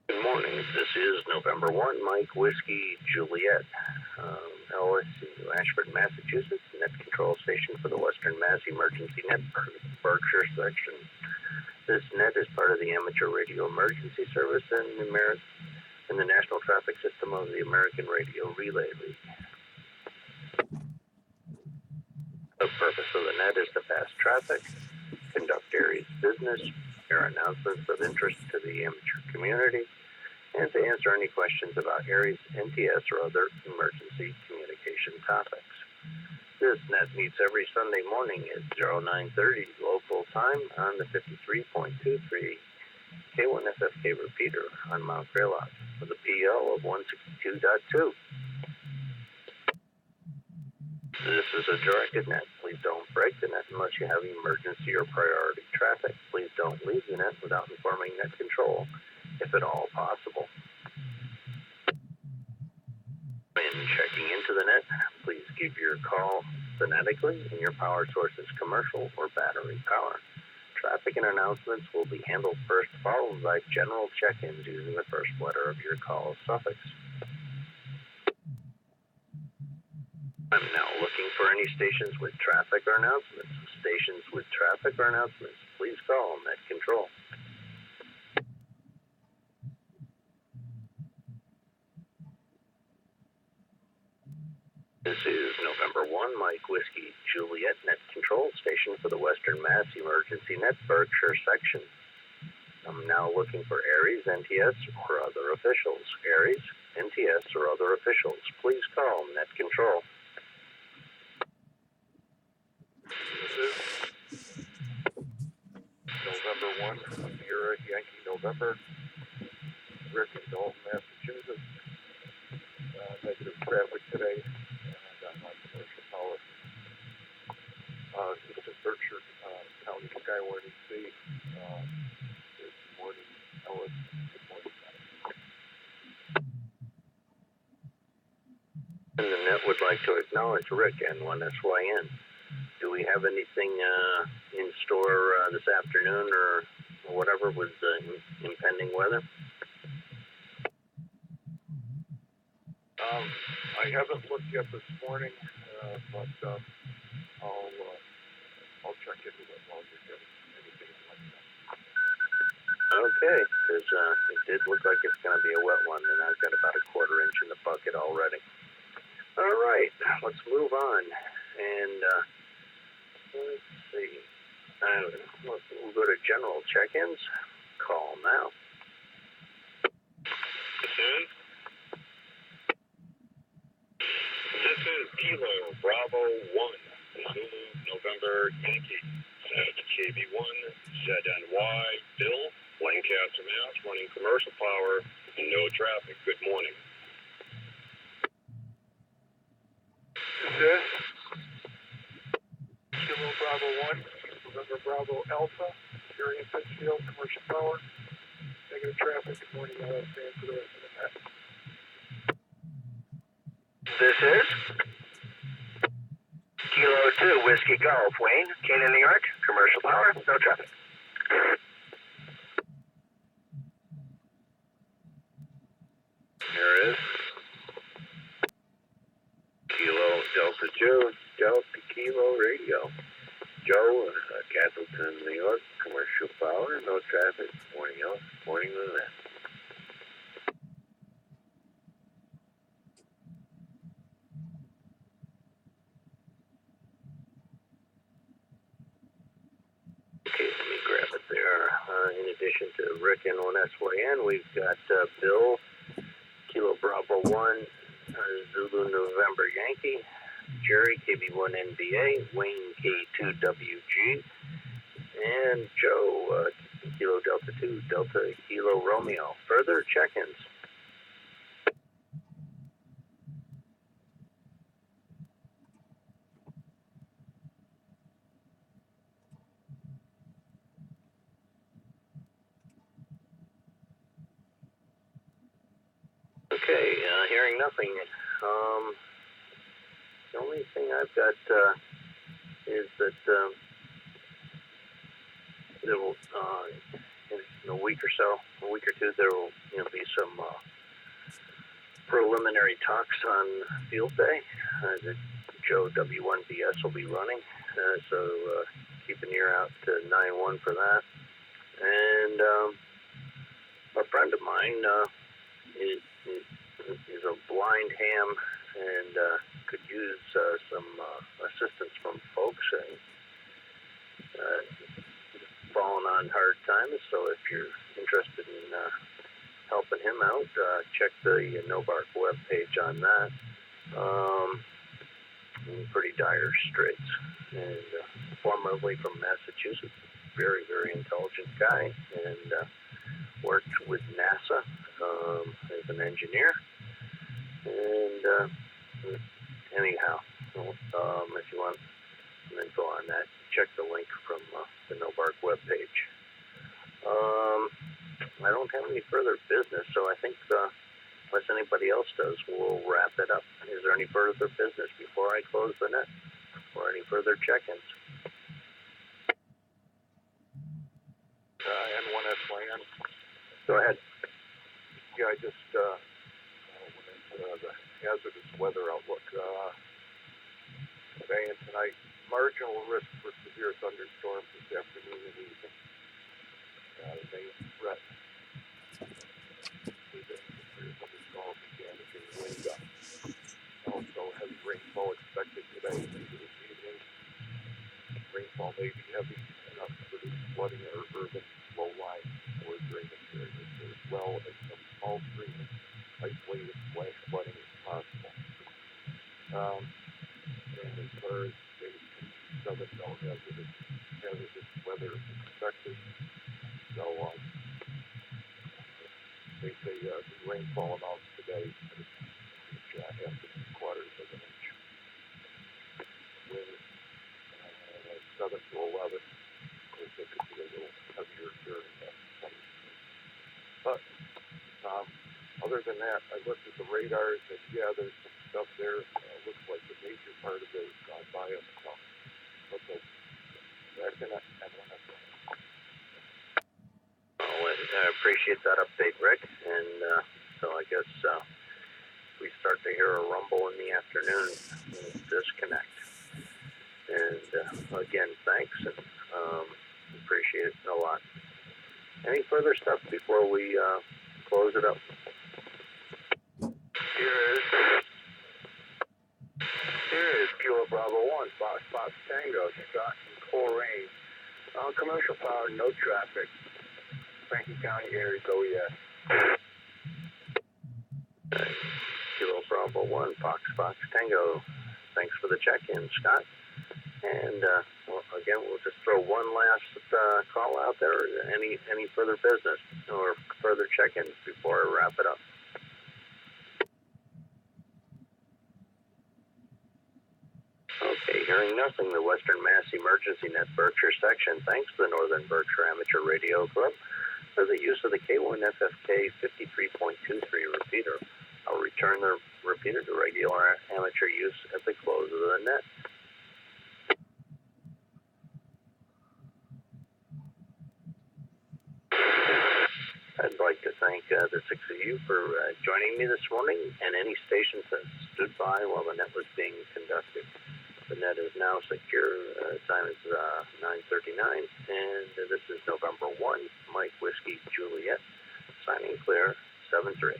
Good morning. This is November 1, Mike Whiskey Juliet, LSC, Ashford, Massachusetts, Net Control Station for the Western Mass Emergency Net Berkshire section. This net is part of the Amateur Radio Emergency Service in the National Traffic System of the American Radio Relay League. The purpose of the net is to pass traffic, conduct area's business, air announcements of interest to the amateur community, and to answer any questions about areas, NTS, or other emergency communication topics. This net meets every Sunday morning at 0930 local time on the 53.23 K1FFK repeater on Mount Greylock with a PL of 162.2. This is a directed net. Please don't break the net unless you have emergency or priority traffic. Please don't leave the net without informing net control, if at all possible. When checking into the net, please give your call phonetically and your power source is commercial or battery power. Traffic and announcements will be handled first, followed by general check-ins using the first letter of your call suffix. I'm now looking for any stations with traffic or announcements. Stations with traffic or announcements, please call Net Control. This is November 1, Mike Whiskey Juliet, Net Control Station for the Western Mass Emergency Net Berkshire section. I'm now looking for ARES, NTS, or other officials. ARES, NTS, or other officials, please call Net Control. November 1, Sierra Yankee November, Rick in Dalton, Massachusetts. Negative traffic today, and I'm on commercial power. This is Berkshire County Skyward and Sea. This morning, Ellis. Good morning. And the net would like to acknowledge Rick, N1MWJ. Do we have anything in store this afternoon or whatever with impending weather? I haven't looked yet this morning, but I'll check into it while you're getting anything like that. Okay, because it did look like it's going to be a wet one, and I've got about a quarter inch in the bucket already. All right, let's move on. And let's see. We'll go to general check-ins. Call now. This is Kilo Bravo 1, Zulu November Yankee, KB1, ZNY, Bill, Lancaster, Mass, running commercial power, no traffic. Good morning. This Kilo Bravo 1, November Bravo Alpha, Area Pittsfield, commercial power, negative traffic. Good morning, I'll stand for the rest of the net. This is Kilo 2, Whiskey Golf, Wayne, Canaan, New York, commercial power, no traffic. There is Kilo Delta Joe, Delta Kilo Radio. Joe, Castleton, New York, commercial power, no traffic. Morning, y'all. Morning to that. Okay, let me grab it there. In addition to Rick N1 N1SYN, we've got Bill, Kilo Bravo 1, Zulu November Yankee, Jerry, KB1NBA, Wayne, K2WG, and Joe, Kilo Delta 2, Delta Kilo Romeo. Further check-ins. Okay, hearing nothing. The only thing I've got is that there will, in a week or so, a week or two, there will be some preliminary talks on Field Day that Joe W1BS will be running. So keep an ear out to 9-1 for that. And a friend of mine is a blind ham and could use some assistance from folks and falling on hard times. So if you're interested in helping him out, check the Nobark webpage on that. In pretty dire straits. And formerly from Massachusetts, very, very intelligent guy, and worked with NASA as an engineer. And anyhow, if you want some info on that, check the link from the Nobark webpage. I don't have any further business, so I think unless anybody else does, we'll wrap it up. Is there any further business before I close the net, or any further check-ins? N1SYN. Go ahead. Yeah, I just went into the hazardous weather outlook today and tonight. Marginal risk for severe thunderstorms this afternoon and evening. Main threat. Severe thunderstorms and damaging wind gusts. Also, heavy rainfall expected today into this evening. Rainfall may be heavy enough to produce flooding or urban low lying or drainage areas, as well as some small streams, isolated flash flooding is possible. And as far as state southern no hazardous weather is expected. So they say the rainfall amounts today reach half to 3/4 of an inch. Wind 7 to 11. Of course, it could be a little heavier during that summer. But other than that, I looked at the radars, and yeah, there's some stuff there. Looks like the major part of it has gone by us. So, but back in that I appreciate that update, Rick. And so I guess we start to hear a rumble in the afternoon, we'll disconnect. And again, thanks, and appreciate it a lot. Any further stuff before we close it up? Here is Kilo Bravo 1, Fox Tango, Scott and Coleraine. Commercial power, no traffic. Franklin County area, go yes. Kilo Bravo 1, Fox Tango. Thanks for the check-in, Scott. And again, we'll just throw one last call out there. Any further business or further check-ins before I wrap it up? Okay, hearing nothing, the Western Mass Emergency Net Berkshire section thanks the Northern Berkshire Amateur Radio Club for the use of the K1FFK 53.23 repeater. I'll return the repeater to regular amateur use at the close of the net. I'd like to thank the six of you for joining me this morning, and any stations that stood by while the net was being conducted. The net is now secure. Time is 9:39, and this is November 1, Mike Whiskey Juliet, signing clear, 7-3.